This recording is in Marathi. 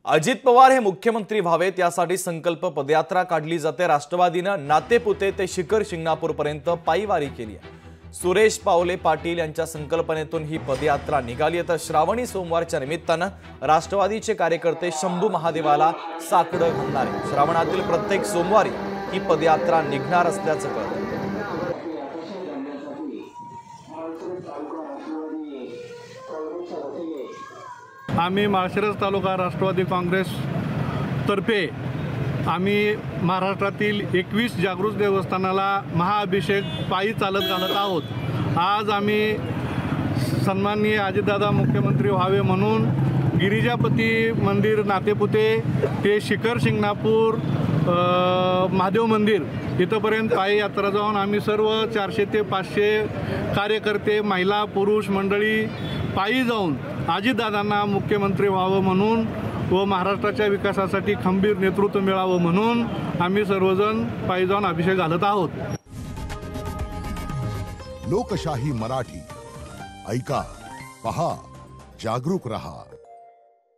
अजित पवार हे मुख्यमंत्री व्हावेत यासाठी संकल्प पदयात्रा काढली जाते। राष्ट्रवादीनं नातेपुते ते शिखर शिंगणापूर पर्यंत पायीवारी केली आहे। सुरेश पावले पाटील यांच्या संकल्पनेतून ही पदयात्रा निघाली आहे। तर श्रावणी सोमवारच्या निमित्तानं राष्ट्रवादीचे कार्यकर्ते शंभू महादेवाला साकडं घालणार आहेत। श्रावणातील प्रत्येक सोमवारी ही पदयात्रा निघणार असल्याचं कळतं। आम्ही माळशिरस तालुका राष्ट्रवादी काँग्रेस तर्फे आम्ही महाराष्ट्रातील 21 जागृत देवस्थानाला महाअभिषेक पायी चालत घालत आहोत। आज आम्ही सन्माननीय अजितदादा मुख्यमंत्री व्हावे म्हणून गिरिजापती मंदिर नातेपुते ते शिखर शिंगणापूर महादेव मंदिर इथपर्यंत पायी यात्रा जाऊन आम्ही सर्व 400 ते 500 कार्यकर्ते महिला पुरुष मंडळी पायी जाऊन अजितदादांना मुख्यमंत्री व्हावं म्हणून व महाराष्ट्राच्या विकासासाठी खंबीर नेतृत्व मिळावं म्हणून आम्ही सर्वजण पायी जाऊन अभिषेक घालत आहोत। लोकशाही मराठी ऐका, पहा, जागरूक रहा।